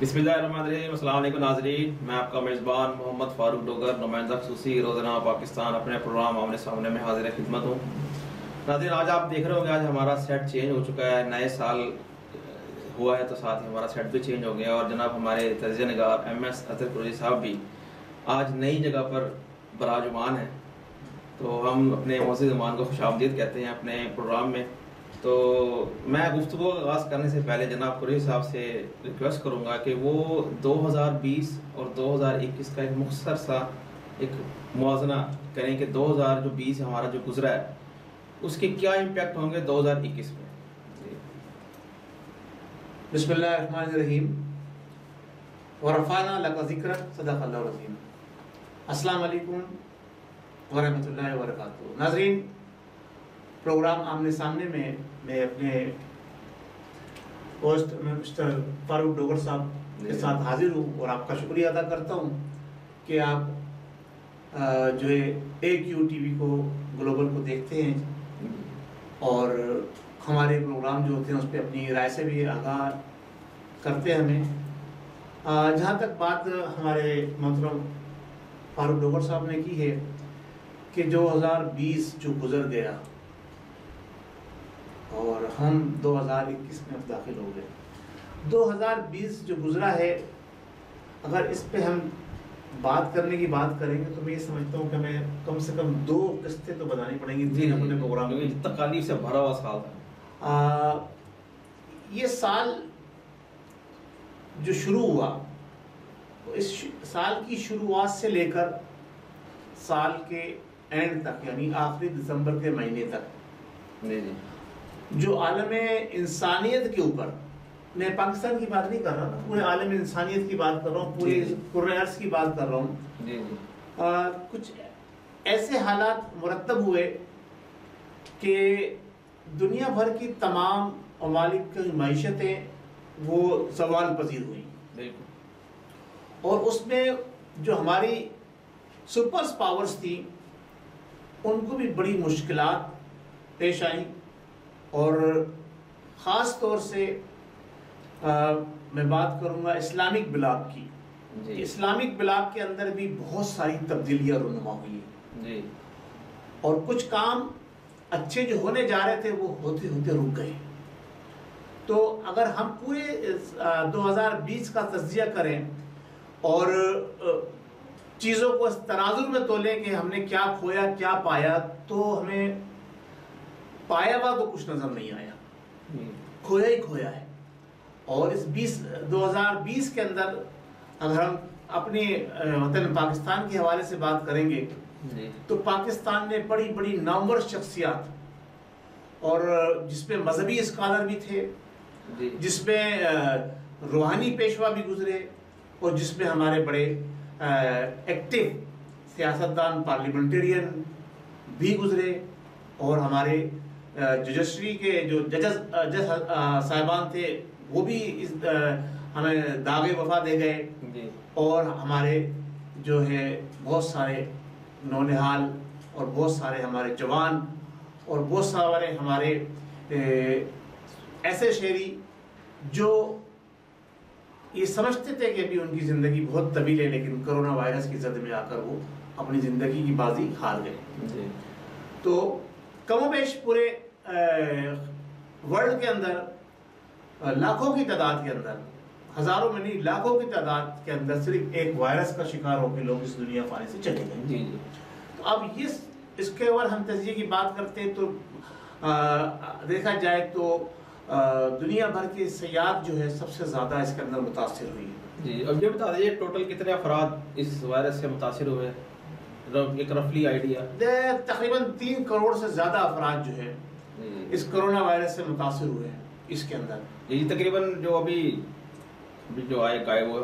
بسم اللہ الرحمن الرحیم۔ السلام علیکم ناظرین، میں آپ کا میزبان محمد فاروق ڈوگر، نمائندہ خصوصی روزانہ پاکستان اپنے پروگرام آمنے سامنے میں حاضر خدمت ہوں۔ ناظرین، آج آپ دیکھ رہے ہوں گے آج ہمارا سیٹ چینج ہو چکا ہے، نئے سال ہوا ہے تو ساتھ ہی ہمارا سیٹ بھی چینج ہو گیا، اور جناب ہمارے تجزیہ نگار MS اطہر قریشی صاحب بھی آج نئی جگہ پر براجمان ہیں، تو ہم اپنے معزز مہمان کو خوش آمدید کہتے ہیں اپنے پروگرام میں۔ تو میں گفتگو کا آغاز کرنے سے پہلے جناب قریشی صاحب سے ریکویسٹ کروں گا کہ وہ 2020 اور 2021 کا ایک مختصر سا ایک موازنہ کریں کہ 2020 ہمارا جو گزرا ہے اس کے کیا امپیکٹ ہوں گے 2021 میں۔ بسم اللہ الرحمن الرحیم ورفعنا لک ذکرک، صدق اللہ العظیم۔ السلام علیکم ورحمۃ اللہ وبرکاتہ۔ ناظرین، پروگرام آمنے سامنے میں اپنے ہوسٹ مسٹر فاروق ڈوگر صاحب کے ساتھ حاضر ہوں اور آپ کا شکریہ ادا کرتا ہوں کہ آپ جو ہے AQTV کو گلوبل کو دیکھتے ہیں اور ہمارے پروگرام جو ہوتے ہیں اس پہ اپنی رائے سے بھی آگاہ کرتے ہیں ہمیں۔ جہاں تک بات ہمارے محترم فاروق ڈوگر صاحب نے کی ہے کہ 2020 جو گزر گیا اور ہم 2021 میں داخل ہو گئے، 2020 جو گزرا ہے، اگر اس پہ ہم بات کرنے کی بات کریں گے تو میں یہ سمجھتا ہوں کہ ہمیں کم سے کم 2 قسطیں تو بنانی پڑیں گی تین اپنے پروگرام میں۔ تکالیف سے بھرا ہوا سال تھا یہ سال جو شروع ہوا، اس سال کی شروعات سے لے کر سال کے اینڈ تک، یعنی آخری دسمبر کے مہینے تک، جو عالم انسانیت کے اوپر، میں پاکستان کی بات نہیں کر رہا، پورے عالم انسانیت کی بات کر رہا ہوں، پورے کرۂ ارض کی بات کر رہا ہوں، کچھ ایسے حالات مرتب ہوئے کہ دنیا بھر کی تمام ممالک کی معیشتیں وہ زوال پذیر ہوئیں، اور اس میں جو ہماری سپر پاورز تھیں ان کو بھی بڑی مشکلات پیش آئیں، اور خاص طور سے میں بات کروں گا اسلامک بلاک کی۔ اسلامک بلاک کے اندر بھی بہت ساری تبدیلیاں رونما ہوئی، اور کچھ کام اچھے جو ہونے جا رہے تھے وہ ہوتے ہوتے رک گئے۔ تو اگر ہم پورے 2020 کا تجزیہ کریں اور چیزوں کو اس تناظر میں تولیں کہ ہم نے کیا کھویا کیا پایا، تو ہمیں پایا ہوا تو کچھ نظر نہیں آیا، کھویا ہی کھویا ہے۔ اور اس 2020 کے اندر اگر ہم اپنے وطن پاکستان کے حوالے سے بات کریں گے تو پاکستان نے بڑی بڑی نامور شخصیات، اور جس میں مذہبی اسکالر بھی تھے، جس میں روحانی پیشوا بھی گزرے، اور جس میں ہمارے بڑے ایکٹیو سیاستدان پارلیمنٹرین بھی گزرے، اور ہمارے ججسٹری کے جو جج صاحبان تھے وہ بھی ہمیں داغ وفا دے گئے، اور ہمارے جو ہے بہت سارے نونہال اور بہت سارے ہمارے جوان اور بہت سارے ہمارے ایسے شہری جو یہ سمجھتے تھے کہ ابھی ان کی زندگی بہت طویل ہے، لیکن کرونا وائرس کی زد میں آ کر وہ اپنی زندگی کی بازی ہار گئے۔ تو کم و بیش پورے ورلڈ کے اندر لاکھوں کی تعداد کے اندر، ہزاروں میں نہیں لاکھوں کی تعداد کے اندر صرف ایک وائرس کا شکار ہو کے لوگ اس دنیا فانی سے چلے گئے۔ تو اب اس کے اوپر ہم تجزیے کی بات کرتے ہیں تو دیکھا جائے تو دنیا بھر کے سیاحت جو ہے سب سے زیادہ اس کے اندر متاثر ہوئی۔ اب یہ بتا دیجیے ٹوٹل کتنے افراد اس وائرس سے متاثر ہوئے، ایک رفلی آئیڈیا؟ تقریباً 3 کروڑ سے زیادہ افراد جو ہے اس کرونا وائرس سے متاثر ہوئے ہیں اس کے اندر۔ یہ تقریباً جو ابھی جو آئے وہ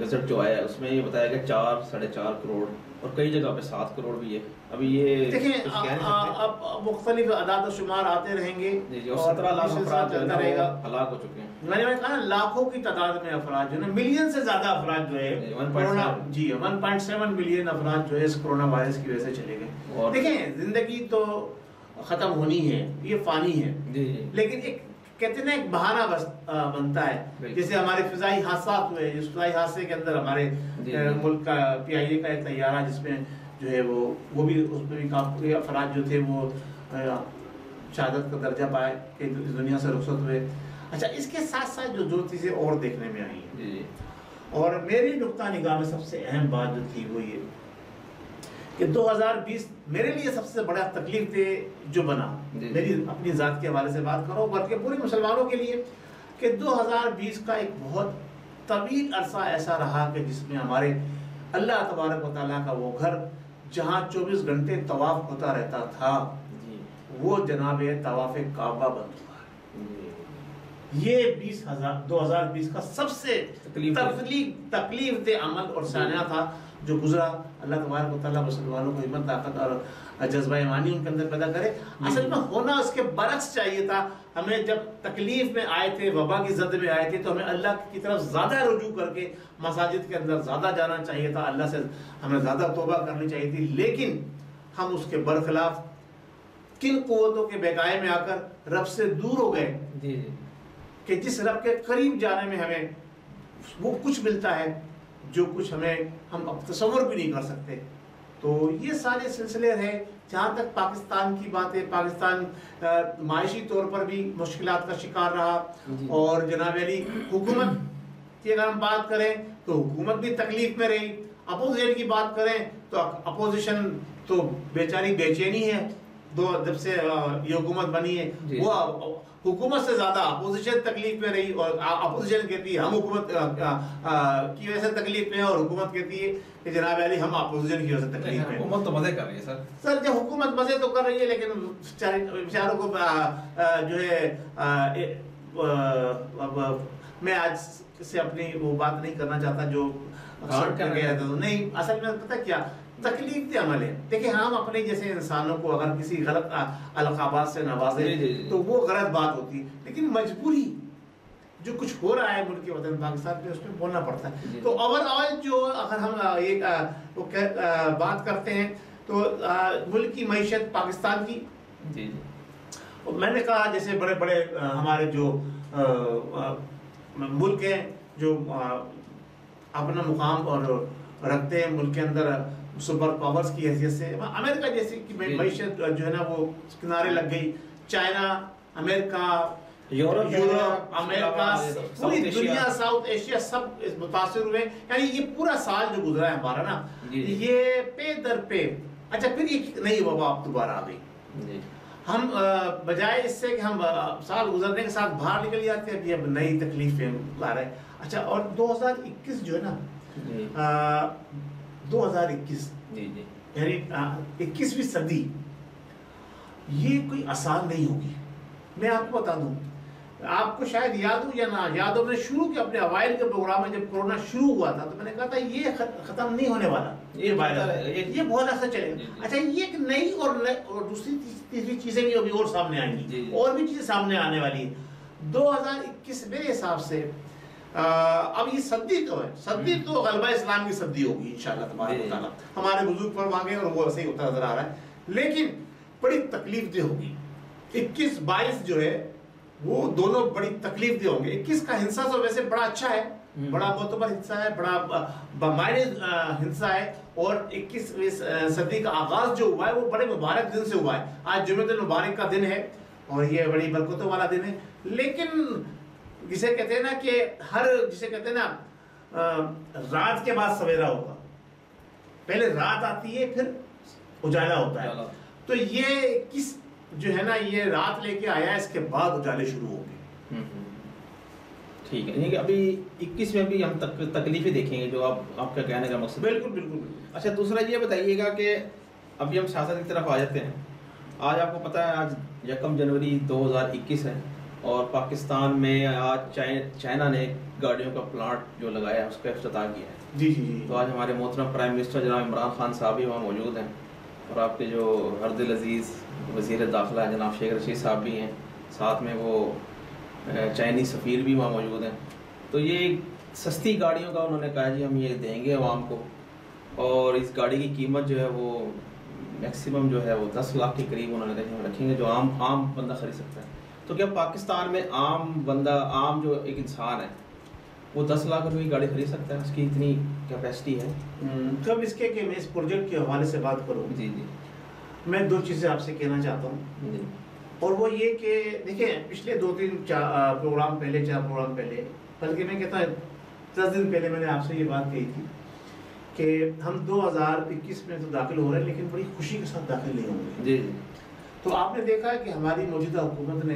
گزٹ جو آیا ہے اس میں یہ بتایا کہ 4-4.5 کروڑ، اور کئی جگہ پہ 7 کروڑ بھی ہے۔ ابھی یہ دیکھیں اب مختلف اعداد و شمار آتے رہیں گے، اور 17 لاکھ افراد چلتا رہے گا ہلاک ہو چکے ہیں۔ میں نے کہا نا لاکھوں کی تعداد میں افراد جو ہے، ملین سے زیادہ افراد جو ہے 1.7 ملین افراد جو ہے اس کرونا وائرس کی وجہ سے چلے گئے۔ دیکھیں زندگی تو ختم ہونی ہے، یہ فانی ہے، لیکن ایک کہتے ہیں ایک بہانہ بنتا ہے. جیسے ہمارے فضائی حادثات ہوئے, جس فضائی حادثے کے اندر ہمارے ملک کا PIA کا ایک طیارہ جس میں جو ہے وہ بھی اس میں بھی کافی افراد جو تھے وہ شہادت کا درجہ پائے کہ اس دنیا سے رخصت ہوئے. اچھا, اس کے ساتھ ساتھ جو چیزیں اور دیکھنے میں آئی ہیں, اور میری نقطہ نگاہ میں سب سے اہم بات جو تھی وہ یہ کہ 2020 میرے لیے سب سے بڑا تکلیف دہ جو بنا, میری اپنی ذات کے حوالے سے بات کروں بلکہ پورے مسلمانوں کے لیے, کہ 2020 کا ایک بہت طویل عرصہ ایسا رہا کہ جس میں ہمارے اللہ تبارک و تعالیٰ کا وہ گھر جہاں 24 گھنٹے طواف ہوتا رہتا تھا وہ جناب طواف کعبہ بند ہوا. یہ 2020 کا سب سے تکلیف دہ عمل اور سانحہ تھا جو گزرا. اللہ تبارک و تعالیٰ مسلمانوں کو ہمت, طاقت اور جذبہ ایمانی ان کے اندر پیدا کرے. اصل میں ہونا اس کے برعکس چاہیے تھا. ہمیں جب تکلیف میں آئے تھے, وبا کی زد میں آئے تھے, تو ہمیں اللہ کی طرف زیادہ رجوع کر کے مساجد کے اندر زیادہ جانا چاہیے تھا, اللہ سے ہمیں زیادہ توبہ کرنی چاہیے تھی. لیکن ہم اس کے برخلاف کن قوتوں کے بہکائے میں آ کر رب سے دور ہو گئے کہ جس رب کے قریب جانے میں ہمیں وہ کچھ ملتا ہے جو کچھ ہم تصور بھی نہیں کر سکتے. تو یہ سارے سلسلے رہے. جہاں تک پاکستان کی بات ہے, پاکستان معاشی طور پر بھی مشکلات کا شکار رہا, اور جناب علی حکومت کی اگر ہم بات کریں تو حکومت بھی تکلیف میں رہی. اپوزیشن کی بات کریں تو اپوزیشن تو بیچاری بے چینی ہے. جب سے یہ حکومت بنی ہے وہ حکومت سے زیادہ اپوزیشن تکلیف میں رہی, اور اپوزیشن کہتی ہے ہم حکومت کی وجہ سے تکلیف میں ہیں, اور حکومت کہتی ہے کہ جناب علی ہم اپوزیشن کی وجہ سے تکلیف میں ہیں. حکومت تو مزے کر رہی ہے سر جب حکومت مزے تو کر رہی ہے, لیکن بیچاروں کو جو ہے میں آج سے اپنی وہ بات نہیں کرنا چاہتا جو نہیں, اصل میں پتہ کیا تکلیف دہ عمل ہے. دیکھیں ہم اپنے جیسے انسانوں کو اگر کسی غلط القابات سے نوازیں تو وہ غلط بات ہوتی ہے, لیکن مجبوری جو کچھ ہو رہا ہے ملک وطن پاکستان میں اس میں بولنا پڑتا ہے. تو اوور آل جو اگر ہم ایک بات کرتے ہیں تو ملک کی معیشت پاکستان کی, میں نے کہا جیسے بڑے بڑے ہمارے جو ملک ہیں جو اپنا مقام اور رکھتے ہیں ملک کے اندر سپر پاورز کی حیثیت سے, امریکہ جیسی کی معیشت جو ہے نا وہ کنارے لگ گئی. چائنا, امریکہ, یورپ, امریکہ, پوری دنیا, ساؤتھ ایشیا سب متاثر ہوئے. یعنی یہ پورا سال جو گزرا ہے ہمارا نا یہ پے در پے. اچھا پھر یہ نئی وبا اب دوبارہ آ گئی. ہم بجائے اس سے کہ ہم سال گزرنے کے ساتھ باہر نکل جاتے ہیں, اب نئی تکلیفیں لا رہے ہیں. اچھا, اور 2021 جو ہے نا 2021 یعنی 21ویں صدی یہ کوئی آسان نہیں ہوگی. میں آپ کو بتا دوں, آپ کو شاید یاد ہو یا نہ یاد ہو, میں نے شروع کے اپنے اوائل کے پروگرام میں جب کورونا شروع ہوا تھا تو میں نے کہا تھا یہ ختم نہیں ہونے والا, یہ وائرس یہ بہت عرصہ چلے گا. اچھا, یہ ایک نئی اور دوسری تیسری چیزیں بھی ابھی اور سامنے آئیں گی, اور بھی چیزیں سامنے آنے والی ہیں. 2021 میرے حساب سے اب یہ صدی تو ہے, صدی تو غلبہ اسلام کی صدی ہوگی انشاءاللہ تبارک و تعالیٰ. ہمارے بزرگ فرما گئے اور وہ ایسے ہی ہوتا نظر آ رہا ہے, لیکن بڑی تکلیف دہ ہوگی. 21-22 جو ہے وہ دونوں بڑی تکلیف دہ ہوں گے. 21 کا ہنسا تو ویسے بڑا اچھا ہے, بڑا معتبر ہنسا ہے, بڑا بمائنے ہنسا ہے, اور 21ویں صدی کا آغاز جو ہوا ہے وہ بڑے مبارک دن سے ہوا ہے. آج جمعۃ المبارک کا دن ہے اور یہ بڑی برکتوں والا دن ہے. لیکن جسے کہتے ہیں نا کہ جسے کہتے ہیں نا رات کے بعد سویرا ہوگا, پہلے رات آتی ہے پھر اجالا ہوتا ہے. تو یہ کس جو ہے نا یہ رات لے کے آیا, اس کے بعد اجالے شروع ہوں گے. ٹھیک ہے, یعنی کہ ابھی 21 میں بھی ہم تکلیفیں دیکھیں گے جو آپ کا کہنے کا مقصد. بالکل بالکل. اچھا, دوسرا یہ بتائیے گا کہ ابھی ہم سیاست کی طرف آ جاتے ہیں. آج آپ کو پتہ ہے آج 1 جنوری 2021 ہے, اور پاکستان میں آج چائنا نے گاڑیوں کا پلانٹ جو لگایا ہے اس کا افتتاح کیا ہے. جی جی جی. تو آج ہمارے محترم پرائم منسٹر جناب عمران خان صاحب بھی وہاں موجود ہیں, اور آپ کے جو ہر دل عزیز وزیر داخلہ ہیں جناب شیخ رشید صاحب بھی ہیں, ساتھ میں وہ چائنی سفیر بھی وہاں موجود ہیں. تو یہ سستی گاڑیوں کا انہوں نے کہا جی ہم یہ دیں گے عوام کو, اور اس گاڑی کی قیمت جو ہے وہ میکسیمم جو ہے وہ 10 لاکھ کے قریب انہوں نے کہا ہم رکھیں گے جو عام بندہ خرید سکتا ہے. تو کیا پاکستان میں عام بندہ، عام جو ایک انسان ہے وہ 10 لاکھ روپے کی گاڑی خرید سکتا ہے؟ اس کی اتنی کیپیسٹی ہے؟ کب اس کے کہ میں اس پروجیکٹ کے حوالے سے بات کروں، جی جی میں 2 چیزیں آپ سے کہنا چاہتا ہوں، جی اور وہ یہ کہ دیکھیں پچھلے 2-3 پروگرام پہلے، 4 پروگرام پہلے، بلکہ میں کہتا ہوں 10 دن پہلے میں نے آپ سے یہ بات کہی تھی کہ ہم 2021 میں تو داخل ہو رہے ہیں لیکن بڑی خوشی کے ساتھ داخل نہیں ہوں گے۔ جی جی تو آپ نے دیکھا ہے کہ ہماری موجودہ حکومت نے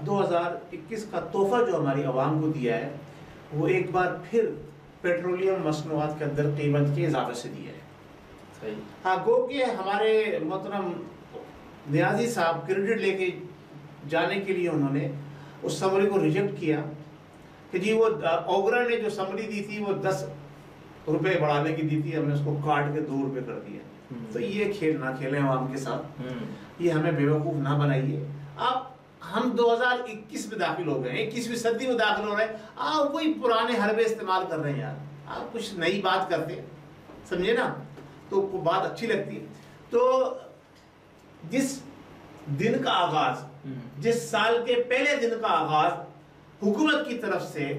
2021 کا تحفہ جو ہماری عوام کو دیا ہے وہ ایک بار پھر پیٹرولیم مصنوعات کے اندر قیمت کے اضافے سے دیا ہے۔ صحیح۔ ہاں، گو کہ ہمارے محترم نیازی صاحب کریڈٹ لے کے جانے کے لیے انہوں نے اس سمری کو ریجیکٹ کیا کہ جی وہ اوگرا نے جو سمری دی تھی وہ 10 روپے بڑھانے کی دی تھی، ہم نے اس کو کاٹ کے 2 روپے کر دیا۔ تو یہ کھیل نہ کھیلیں عوام کے ساتھ، یہ ہمیں بیوقوف نہ بنائیے۔ آپ ہم 2021 میں داخل ہو گئے، 21ویں صدی میں داخل ہو رہے ہیں، آپ وہی پرانے حربے استعمال کر رہے ہیں یار، آپ کچھ نئی بات کرتے سمجھے نا تو بات اچھی لگتی ہے۔ تو جس دن کا آغاز، جس سال کے پہلے دن کا آغاز حکومت کی طرف سے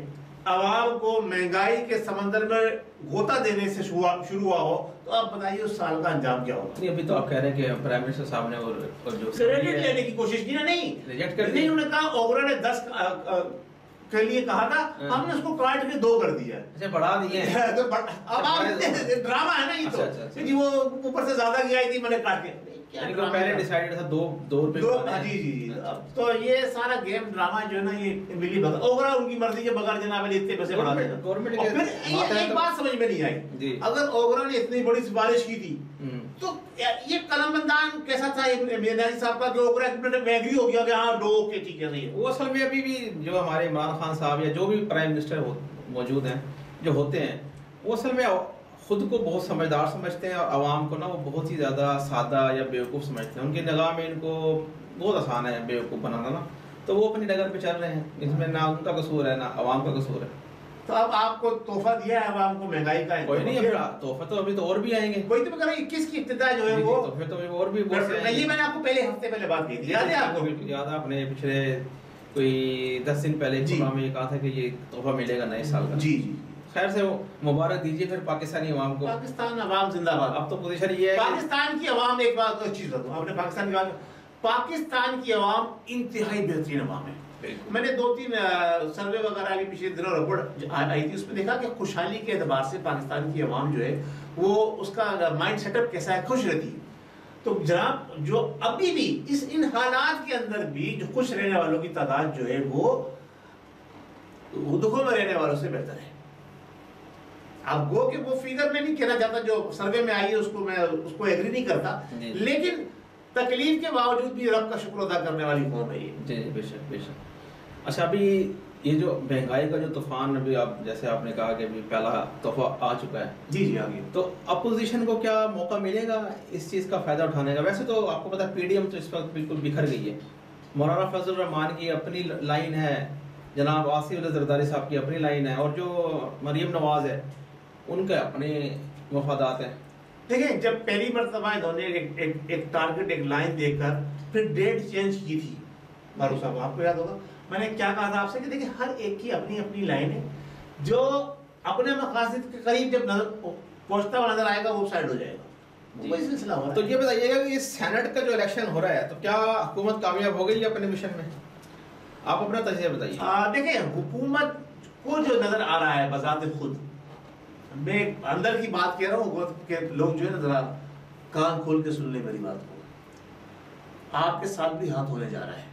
عوام کو مہنگائی کے سمندر میں غوطہ دینے سے شروع ہوا ہو تو آپ بتائیے اس سال کا انجام کیا ہوگا؟ نہیں، ابھی تو آپ کہہ رہے ہیں کہ پرائم منسٹر صاحب نے اور جو کریڈٹ لینے کی کوشش کی نا، نہیں ریجیکٹ کر نہیں، انہوں نے کہا اوگرا نے 10 کے لیے کہا تھا، ہم نے اس کو کاٹ کے 2 کر دیا۔ اچھا، بڑھا دیے ہیں۔ اب آپ ڈرامہ ہے نا یہ تو، جی وہ اوپر سے زیادہ گیا تھی میں نے کاٹ کے، پہلے ڈیسائیڈ تھا 2 روپے۔ جی جی جی، تو یہ سارا گیم ڈرامہ جو ہے نا یہ ملی بغیر اوگرا ان کی مرضی کے بغیر جناب علی اتنے پیسے بڑھا دے گا۔ اور پھر ایک بات سمجھ میں نہیں آئی، اگر اوگرا نے اتنی بڑی سفارش کی تھی تو یہ قلم بندان کیسا تھا نیازی صاحب کا کہ اوگرا ایگری ہو گیا کہ ہاں اوکے ٹھیک ہے صحیح ہے؟ وہ اصل میں ابھی بھی جو ہمارے عمران خان صاحب یا جو بھی پرائم منسٹر موجود ہیں جو ہوتے ہیں، وہ اصل میں خود کو بہت سمجھدار سمجھتے ہیں اور عوام کو نا وہ بہت ہی زیادہ سادہ یا بیوقوف سمجھتے ہیں۔ ان کی نگاہ میں ان کو بہت آسان ہے بیوقوف بنانا نا، تو وہ اپنی ڈگر پہ چل رہے ہیں، اس میں نہ ان کا قصور ہے نہ عوام کا قصور ہے۔ تو اب آپ کو تحفہ دیا ہے عوام کو مہنگائی کا، کوئی نہیں، تحفہ تو ابھی تو اور بھی آئیں گے۔ کوئی تو میں کہہ رہا ہوں 21 کی ابتدا جو ہے وہ تحفے تو اور بھی بہت سے نہیں، میں نے آپ کو پہلے ہفتے پہلے بات کی تھی، یاد ہے آپ کو؟ یاد ہے، آپ نے پچھلے کوئی 10 دن پہلے پروگرام میں یہ کہا تھا کہ یہ تحفہ ملے گا نئے سال کا۔ جی جی، خیر سے مبارک دیجیے پھر پاکستانی عوام کو۔ پاکستان عوام زندہ باد۔ اب تو پوزیشن یہ ہے پاکستان کی عوام، ایک بات چیز بتاؤں، آپ نے پاکستان کی بات، پاکستان کی عوام انتہائی بہترین عوام ہے۔ میں نے 2-3 سروے وغیرہ بھی پچھلے دنوں رپورٹ آئی تھی، اس میں دیکھا کہ خوشحالی کے اعتبار سے پاکستان کی عوام جو ہے وہ اس کا مائنڈ سیٹ اپ کیسا ہے، خوش رہتی ہے۔ تو جناب جو ابھی بھی ان حالات کے اندر بھی جو خوش رہنے والوں کی تعداد جو ہے وہ دکھوں میں رہنے والوں سے بہتر ہے۔ اب گو کہ وہ فیگر میں نہیں کہنا چاہتا، جو سروے میں آئی ہے اس کو میں اس کو ایگری نہیں کرتا، لیکن تکلیف کے باوجود بھی رب کا شکر ادا کرنے والی قوم ہے یہ۔ جی بے شک بے شک۔ اچھا، ابھی یہ جو مہنگائی کا جو طوفان، ابھی آپ جیسے آپ نے کہا کہ ابھی پہلا تحفہ آ چکا ہے، جی جی آگے، تو اپوزیشن کو کیا موقع ملے گا اس چیز کا فائدہ اٹھانے کا؟ ویسے تو آپ کو پتا پی ڈی ایم تو اس وقت بالکل بکھر گئی ہے، مولانا فضل الرحمان کی اپنی لائن ہے، جناب آصف علی زرداری صاحب کی اپنی لائن ہے، اور جو مریم نواز ہے ان کے اپنے مفادات ہیں۔ دیکھیں جب پہلی مرتبہ انہوں نے ایک ٹارگٹ، ایک لائن دے کر پھر ڈیٹ چینج کی تھی، فاروق صاحب آپ کو یاد ہوگا میں نے کیا کہا تھا آپ سے کہ دیکھیں ہر ایک کی اپنی اپنی لائن ہے، جو اپنے مقاصد کے قریب جب پہنچتا ہوا نظر آئے گا وہ سائڈ ہو جائے گا، وہی سلسلہ ہو رہا ہے۔ تو یہ بتائیے گا کہ یہ سینٹ کا جو الیکشن ہو رہا ہے تو کیا حکومت کامیاب ہو گئی ہے اپنے مشن میں؟ آپ اپنا تجزیہ بتائیے۔ دیکھیں حکومت کو جو نظر آ رہا ہے بذات خود، میں اندر کی بات کہہ رہا ہوں، حکومت کے لوگ جو ہے نا ذرا کان کھول کے سن لیں میری بات کو، آپ کے ساتھ بھی ہاتھ ہونے جا رہا ہے،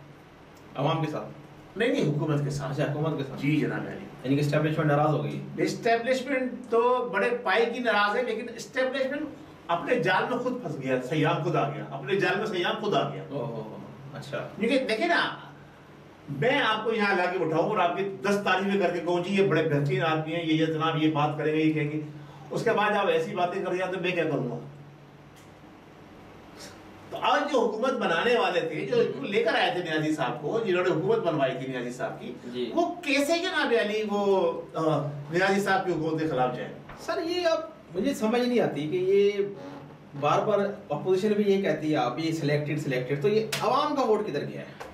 عوام کے ساتھ نہیں حکومت کے ساتھ۔ اچھا، حکومت کے ساتھ، جی جناب علی، یعنی کہ اسٹیبلشمنٹ ناراض ہو گئی؟ اسٹیبلشمنٹ تو بڑے پائے کی ناراض ہے، لیکن اسٹیبلشمنٹ اپنے جال میں خود پھنس گیا، سیام خود آ گیا، اپنے جال میں سیام خود آ گیا۔ اچھا، کیونکہ دیکھیں نا، میں آپ کو یہاں لا کے اٹھاؤں اور آپ کی 10 تعریفیں کر کے کہوں جی یہ بڑے بہترین آدمی ہیں، یہ جناب یہ بات کریں گے، یہ کہیں گے، اس کے بعد آپ ایسی باتیں کر جاتے تو میں کیا کروں گا؟ تو آج جو حکومت بنانے والے تھے، جو لے کر آئے تھے نیازی صاحب کو، جنہوں نے حکومت بنوائی تھی نیازی صاحب کی، وہ کیسے جناب علی وہ نیازی صاحب کی حکومت کے خلاف جائے؟ سر یہ اب مجھے سمجھ نہیں آتی کہ یہ بار بار اپوزیشن بھی یہ کہتی ہے آپ یہ سلیکٹڈ، تو یہ عوام کا ووٹ کدھر گیا ہے؟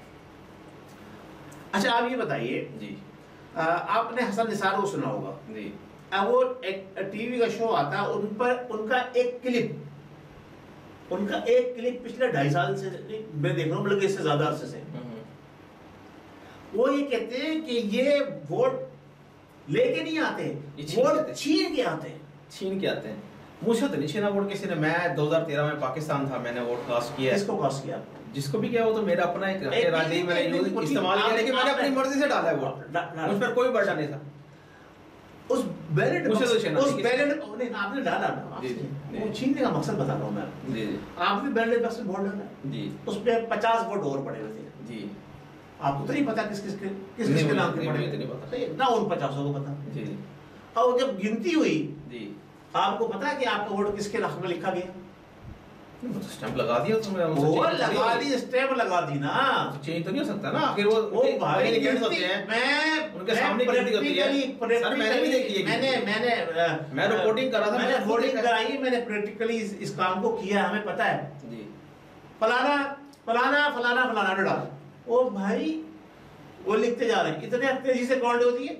اچھا آپ یہ بتائیے جی آپ نے حسن نثار کو سنا ہوگا جی وہ ٹی وی کا شو آتا ہے ان پر ان کا ایک کلپ پچھلے 2.5 سال سے میں دیکھ رہا ہوں بلکہ اس سے زیادہ عرصے سے وہ یہ کہتے ہیں کہ یہ ووٹ لے کے نہیں آتے ووٹ چھین کے آتے ہیں مجھ سے تو نہیں چھینا ووٹ کسی نے میں 2013 میں پاکستان تھا میں نے ووٹ کاسٹ کیا کس کو کاسٹ کیا جس کو بھی کیا وہ تو میرا اپنا ایک راجنی میں نے استعمال کیا لیکن میں نے اپنی مرضی سے ڈالا ہے ووٹ مجھ پر کوئی برڈن نہیں تھا اس بیلٹ نہیں آپ نے ڈالا نا وہ چھیننے کا مقصد بتا رہا ہوں میں آپ نے بیلٹ باکس میں ووٹ ڈالا جی اس پہ 50 ووٹ اور پڑے ہوئے تھے جی آپ کو تو نہیں پتا کس کے نام کے پڑے نہ ان 50 کو پتا جی اور جب گنتی ہوئی جی آپ کو پتا کہ آپ کا ووٹ کس کے حق میں لکھا گیا اسٹیمپ لگا دیا تم نے وہ لگا دی اسٹیمپ لگا دی نا چینج تو نہیں ہو سکتا نا آخر وہ بھائی کینڈیڈیٹس ہوتے ہیں میں ان کے سامنے گنتی ہوتی ہے سر میں نے بھی دیکھی ہے میں رپورٹنگ کر رہا تھا میں نے رپورٹنگ کرائی میں نے پریکٹیکلی اس کام کو کیا ہمیں پتا ہے جی فلانا فلانا فلانا فلانا ڈالا او بھائی وہ لکھتے جا رہے ہیں اتنے تیزی سے کاؤنٹ ہوتی ہے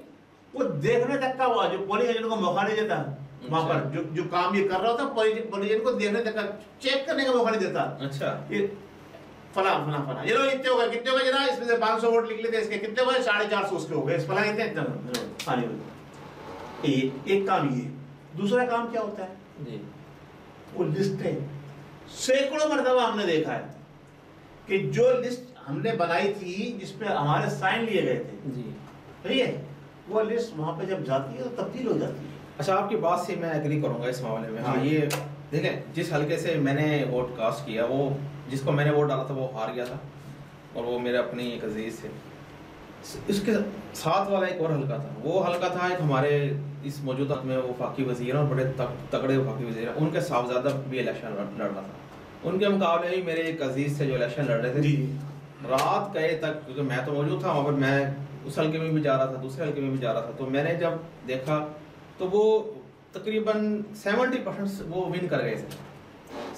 وہ دیکھنے تک کا وہ جو پولنگ ایجنٹ کو موقع نہیں دیتا وہاں پر جو کام یہ کر رہا ہوتا پولنگ ایجنٹ کو دیکھنے تک کا چیک کرنے کا موقع نہیں دیتا اچھا یہ فلاں فلاں فلاں یہ لوگ اتنے ہو گئے کتنے ہو گئے جناب اس میں سے 500 ووٹ لکھ لیتے اس کے کتنے ہوئے 450 اس کے ہو گئے اس فلاں اتنے ایک کام یہ دوسرا کام کیا ہوتا ہے جی وہ لسٹیں سینکڑوں مرتبہ ہم نے دیکھا ہے کہ جو لسٹ ہم نے بنائی تھی جس پہ ہمارے سائن لیے گئے تھے جی ٹھیک ہے وہ لسٹ وہاں پہ جب جاتی ہے تو تبدیل ہو جاتی ہے اچھا آپ کی بات سے میں ایگری کروں گا اس معاملے میں ہاں یہ دیکھیں جس حلقے سے میں نے ووٹ کاسٹ کیا وہ جس کو میں نے ووٹ ڈالا تھا وہ ہار گیا تھا اور وہ میرے اپنے ایک عزیز تھے اس کے ساتھ والا ایک اور حلقہ تھا وہ حلقہ تھا ایک ہمارے اس موجودہ میں وفاقی وزیر ہیں اور بڑے تگڑے وفاقی وزیر ہیں ان کے صاحبزادہ بھی الیکشن لڑ رہا تھا ان کے مقابلے ہی میرے ایک عزیز سے جو الیکشن لڑ رہے تھے رات گئے تک کیونکہ میں تو موجود تھا وہاں پر میں اس حلقے میں بھی جا رہا تھا دوسرے حلقے میں بھی جا رہا تھا تو میں نے جب دیکھا تو وہ تقریباً 70% وہ ون کر گئے تھے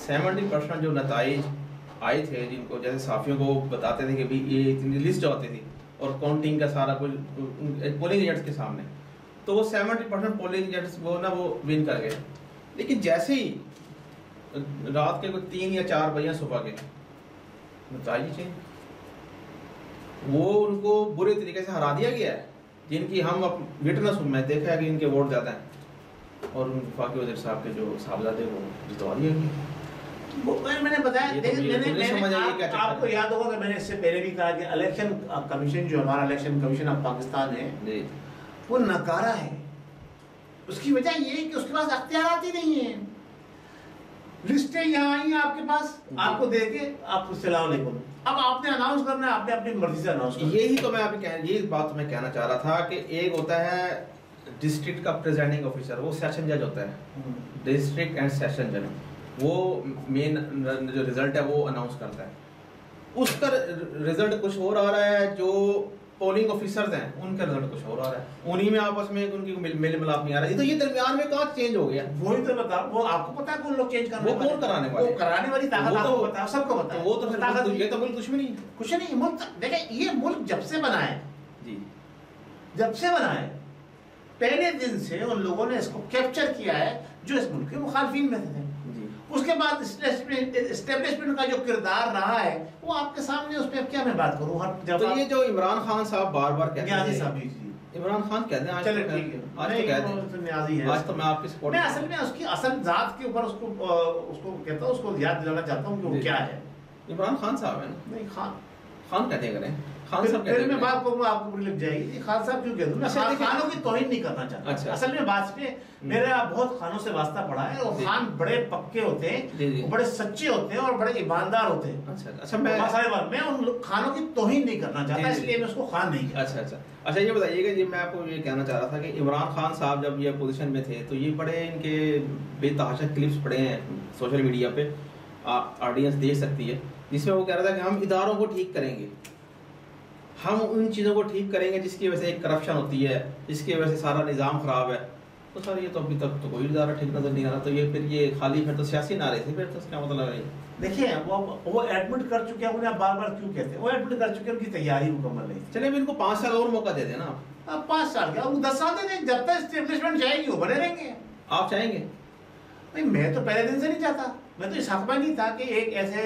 70% جو نتائج آئے تھے جن کو جیسے صحافیوں کو بتاتے تھے کہ بھی یہ اتنی لسٹ ہوتی تھی اور کاؤنٹنگ کا سارا کچھ پولنگ ایجنٹس کے سامنے تو وہ 70% پولنگ ایجنٹس وہ نا وہ ون کر گئے لیکن جیسے ہی رات کے کوئی 3 یا 4 بجے صبح کے نتائج چینج وہ ان کو برے طریقے سے ہرا دیا گیا ہے جن کی ہم وٹنس میں دیکھا ہے کہ ان کے ووٹ زیادہ ہیں اور ان وفاقی وزیر صاحب کے جو صاحبزادے وہ جتوا دیے گئے میں نے بتایا آپ کو یاد ہوگا کہ میں نے اس سے پہلے بھی کہا کہ الیکشن کمیشن جو ہمارا الیکشن کمیشن آف پاکستان ہے وہ ناکارہ ہے اس کی وجہ یہ ہے کہ اس کے پاس اختیارات ہی نہیں ہیں لسٹیں یہاں آئی ہیں آپ کے پاس آپ کو دے کے آپ السلام علیکم اب آپ نے اناؤنس کرنا ہے آپ نے اپنی مرضی سے اناؤنس کرنا یہی تو میں ابھی یہی بات میں کہنا چاہ رہا تھا کہ ایک ہوتا ہے ڈسٹرکٹ کا پریزائڈنگ آفیسر وہ سیشن جج ہوتا ہے ڈسٹرکٹ اینڈ سیشن جج وہ مین جو رزلٹ ہے وہ اناؤنس کرتا ہے اس کا رزلٹ کچھ اور آ رہا ہے جو پولنگ آفیسرز ہیں ان کا رزلٹ کچھ اور آ رہا ہے انہی میں آپس میں ان کی میل ملاپ نہیں آ رہا ہے تو یہ درمیان میں کہاں چینج ہو گیا وہی تو بتا وہ آپ کو پتا ہے کون لوگ چینج کرنے وہ کون کرانے والے وہ کرانے والی طاقت آپ کو پتا ہے سب کو پتا ہے وہ تو پھر یہ تو ملک دشمنی ہے کچھ نہیں ملک دیکھیں یہ ملک جب سے بنا ہے جی جب سے بنا ہے پہلے دن سے ان لوگوں نے اس کو کیپچر کیا ہے جو اس ملک کے مخالفین میں تھے اس کے بعد اسٹیبلشمنٹ کا جو کردار رہا ہے وہ آپ کے سامنے اس پہ کیا میں بات کروں تو یہ جو عمران خان صاحب بار بار کہتے ہیں عمران خان کہتے ہیں آج تو میں آپ کی سپورٹ میں اصل میں اس کی اصل ذات کے اوپر اس کو کہتا ہوں اس کو یاد دلانا چاہتا ہوں کہ وہ کیا ہے عمران خان صاحب ہے نا نہیں خان کہتے ہیں کریں خان صاحب پھر میں بات کروں آپ کو لگ جائے گی خان صاحب کیوں کہتا ہوں میں خانوں کی توہین نہیں کرنا چاہتا اصل میں بات پہ میرا بہت خانوں سے واسطہ پڑا ہے اور خان بڑے پکے ہوتے ہیں بڑے سچے ہوتے ہیں اور بڑے ایماندار ہوتے ہیں میں ان خانوں کی توہین نہیں کرنا چاہتا اس لیے میں اس کو خان نہیں کہتا اچھا یہ بتائیے گا جی میں آپ کو یہ کہنا چاہ رہا تھا کہ عمران خان صاحب جب یہ پوزیشن میں تھے تو یہ بڑے ان کے بے تحاشا کلپس پڑے ہیں سوشل میڈیا پہ آڈینس دیکھ سکتی ہے جس میں وہ کہہ رہا تھا کہ ہم اداروں کو ٹھیک کریں گے ہم ان چیزوں کو ٹھیک کریں گے جس کی وجہ سے ایک کرپشن ہوتی ہے جس کی وجہ سے سارا نظام خراب ہے تو سر یہ تو ابھی تک تو کوئی ادارہ ٹھیک نظر نہیں آ رہا، تو یہ پھر یہ خالی پھر تو سیاسی نعرے تھے، پھر تو اس کا مطلب ہے دیکھیں وہ ایڈمٹ کر چکے ہیں، انہیں آپ بار بار کیوں کہتے ہیں؟ وہ ایڈمٹ کر چکے ہیں، ان کی تیاری مکمل نہیں تھی۔ چلے اب ان کو 5 سال اور موقع دے دیں نا، اب 5 سال کیا، 10 سال دے دیں، جب تک اسٹیبلشمنٹ جائے گی وہ بنے رہیں گے۔ آپ چاہیں گے؟ نہیں، میں تو پہلے دن سے نہیں چاہتا، میں تو اس حق میں نہیں تھا کہ ایک ایسے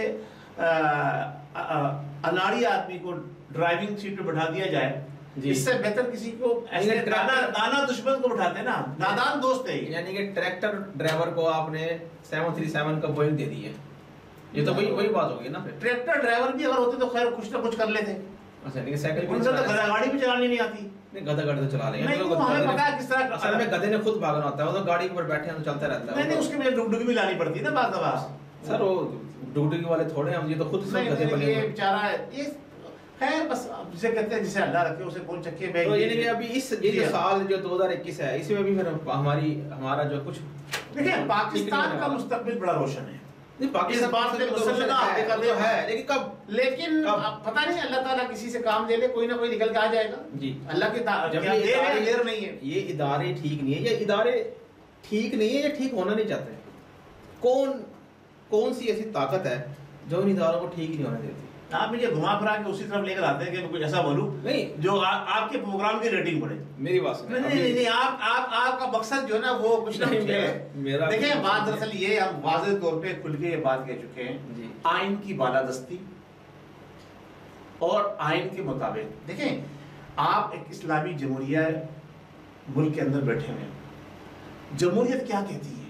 اناڑی آدمی کو ڈرائیونگ سیٹ پہ بٹھا دیا جائے، اس سے بہتر کسی کو ایسے دانا دشمن کو بٹھاتے ہیں نا، نادان دوست ہے۔ یعنی کہ ٹریکٹر ڈرائیور کو آپ نے 737 کا بوئنگ دے دی ہے، یہ تو وہی بات ہوگی نا۔ پھر ٹریکٹر ڈرائیور بھی اگر ہوتے تو خیر کچھ نہ کچھ کر لیتے۔ اچھا، لیکن سائیکل ان سے تو گدھا گاڑی بھی چلانی نہیں آتی۔ نہیں، گدھا گاڑی تو چلا لیں گے، نہیں، وہ ہمیں پتا ہے کس طرح۔ اصل میں گدھے نے خود بھاگنا ہوتا ہے، وہ تو گاڑی کے اوپر بیٹھے ہیں تو چلتا رہتا ہے۔ نہیں، اس کے لیے ڈگڈگی بھی لانی پڑتی ہے نا بعض دفعہ۔ سر وہ ڈگڈگی والے تھوڑے ہیں، یہ تو خود سے گدھے بنے ہوئے ہیں۔ یہ بیچارہ ہے، یہ خیر بس جسے کہتے ہیں جسے اللہ رکھے اسے کون چکے بھائی۔ تو یعنی کہ ابھی اس یہ جو سال جو 2021 ہے، اس میں بھی پھر ہمارا جو کچھ دیکھیں پاکستان کا مستقبل بڑا روشن ہے۔ پاکستان بات پہ مسلسل ہے، لیکن پتہ نہیں اللہ تعالیٰ کسی سے کام لے لے، کوئی نہ کوئی نکل کے آ جائے گا جی۔ اللہ کی دیر نہیں ہے۔ یہ ادارے ٹھیک نہیں ہے، یہ ادارے ٹھیک نہیں ہے، یہ ٹھیک ہونا نہیں چاہتے۔ کون سی ایسی طاقت ہے جو ان اداروں کو ٹھیک نہیں ہونے دیتی؟ آپ مجھے گھما پھرا کے اسی طرف لے کر آتے ہیں کہ کچھ ایسا بولوں نہیں جو آپ کے پروگرام کی ریٹنگ بڑھے۔ میری بات سنیں، نہیں، آپ کا مقصد جو ہے نا وہ کچھ نہ کچھ ہے۔ دیکھیں بات دراصل یہ، ہم واضح طور پہ کھل کے یہ بات کہہ چکے ہیں، آئین کی بالادستی اور آئین کے مطابق۔ دیکھیں آپ ایک اسلامی جمہوریہ ملک کے اندر بیٹھے ہوئے ہیں، جمہوریت کیا کہتی ہے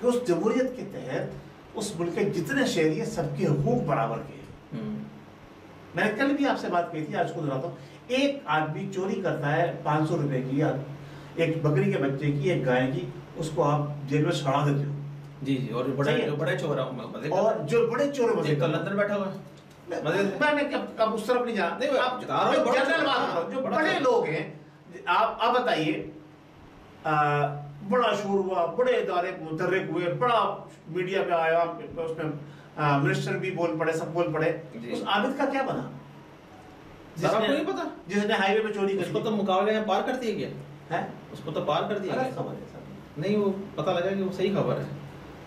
کہ اس جمہوریت کے تحت اس ملک کے جتنے شہری ہیں سب کے حقوق برابر کے ہیں۔ میں نے کل بھی آپ سے بات کہی تھی، آج کو دہراتا ہوں۔ ایک آدمی چوری کرتا ہے 500 روپے کی، یا ایک بکری کے بچے کی، ایک گائے کی، اس کو آپ جیل میں چھڑا دیتے ہو۔ جی جی، اور بڑے چور ہیں، اور جو بڑے چور لندن بیٹھا ہوا ہے، میں اب اس طرف نہیں جانا، آپ جنرل بات کرو، جو بڑے لوگ ہیں۔ آپ بتائیے، بڑا شور ہوا، بڑے ادارے متحرک ہوئے، بڑا میڈیا پہ آیا، اس میں منسٹر بھی بول پڑے، سب بول پڑے، اس عابد کا کیا بنا جس نے ہائی وے پہ چوری کی؟ اس کو تو مقابلے میں پار کر دیا گیا، اس کو تو پار کر دیا گیا۔ نہیں، وہ پتہ لگا کہ وہ صحیح خبر ہے،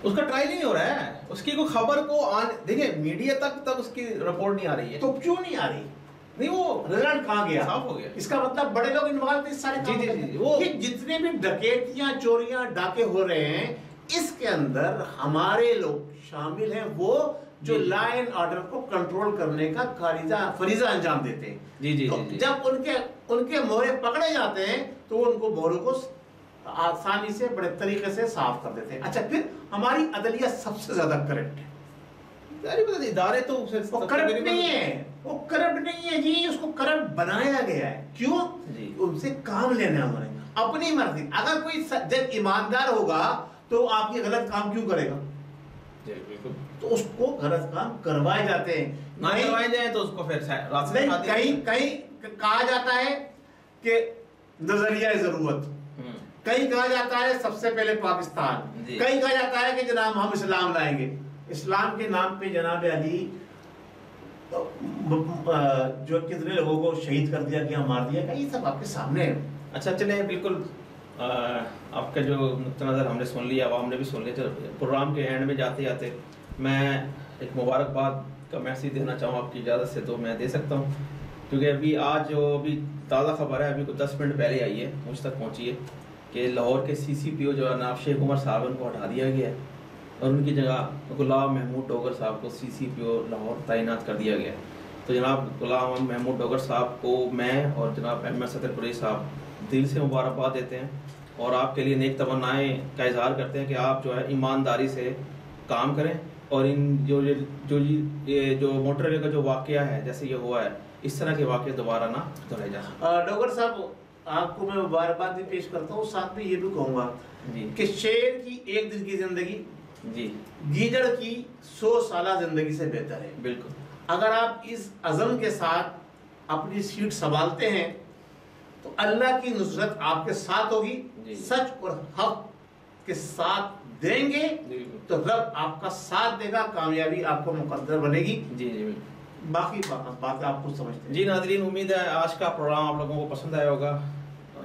اس کا ٹرائل ہی نہیں ہو رہا ہے، اس کی کوئی خبر کو دیکھیں میڈیا تک اس کی رپورٹ نہیں آ رہی ہے۔ تو کیوں نہیں آ رہی؟ نہیں، وہ رزلٹ کہاں گیا؟ صاف ہو گیا۔ اس کا مطلب بڑے لوگ انوالو تھے اس سارے کام میں۔ وہ جتنے بھی ڈکیتیاں، چوریاں، ڈاکے ہو رہے ہیں، اس کے اندر ہمارے لوگ شامل ہیں، وہ جو لا اینڈ آرڈر کو کنٹرول کرنے کا فریضہ انجام دیتے ہیں۔ جی جی، جب ان کے مہرے پکڑے جاتے ہیں تو وہ ان کو مہروں کو آسانی سے بڑے طریقے سے صاف کر دیتے ہیں۔ اچھا، پھر ہماری عدلیہ سب سے زیادہ کرپٹ ہے۔ ادارے تو کرپٹ نہیں ہے، وہ کرپٹ نہیں ہے جی، اس کو کرپٹ بنایا گیا ہے۔ کیوں؟ ان سے کام لینا انہوں نے اپنی مرضی۔ اگر کوئی جج ایماندار ہوگا تو آپ یہ غلط کام کیوں کرے گا؟ تو اس کو غلط کام کروائے جاتے ہیں، نہ کروائے جائیں تو اس کو پھر کہیں کہا جاتا ہے کہ نظریہ ضرورت، کہیں کہا جاتا ہے سب سے پہلے پاکستان، کہیں کہا جاتا ہے کہ جناب ہم اسلام لائیں گے۔ اسلام کے نام پہ جناب علی جو کتنے لوگوں کو شہید کر دیا گیا، مار دیا گیا، یہ سب آپ کے سامنے ہے۔ اچھا چلیں، بالکل آپ کا جو نقطہ نظر ہم نے سن لیا، عوام نے بھی سن لیا۔ پروگرام کے اینڈ میں جاتے جاتے میں ایک مبارکباد کا میسیج دینا چاہوں، آپ کی اجازت سے تو میں دے سکتا ہوں، کیونکہ ابھی آج جو ابھی تازہ خبر ہے، ابھی کچھ 10 منٹ پہلے آئی ہے، مجھ تک پہنچی ہے کہ لاہور کے CCPO جو جناب شیخ عمر صاحب ان کو ہٹا دیا گیا ہے اور ان کی جگہ غلام محمود ڈوگر صاحب کو CCPO لاہور تعینات کر دیا گیا ہے۔ تو جناب غلام محمود ڈوگر صاحب کو میں اور جناب احمد صدر قریشی صاحب دل سے مبارکباد دیتے ہیں اور آپ کے لیے نیک تمنائیں کا اظہار کرتے ہیں کہ آپ جو ہے ایمانداری سے کام کریں اور ان جو موٹر وے کا جو واقعہ ہے جیسے یہ ہوا ہے، اس طرح کے واقعے دوبارہ نہ دہرائے جا سکیں۔ ڈوگر صاحب، آپ کو میں مبارکباد بھی پیش کرتا ہوں، ساتھ میں یہ بھی کہوں گا کہ شیر کی ایک دن کی زندگی گیدڑ کی 100 سالہ زندگی سے بہتر ہے۔ بالکل، اگر آپ اس عزم کے ساتھ اپنی سیٹ سنبھالتے ہیں تو اللہ کی نصرت آپ کے ساتھ ہوگی، سچ اور حق کے ساتھ دیں گے تو رب آپ کا ساتھ دے گا، کامیابی آپ کو مقدر بنے گی۔ جی جی، باقی بات آپ کو سمجھتے ہیں۔ جی ناظرین، امید ہے آج کا پروگرام آپ لوگوں کو پسند آیا ہوگا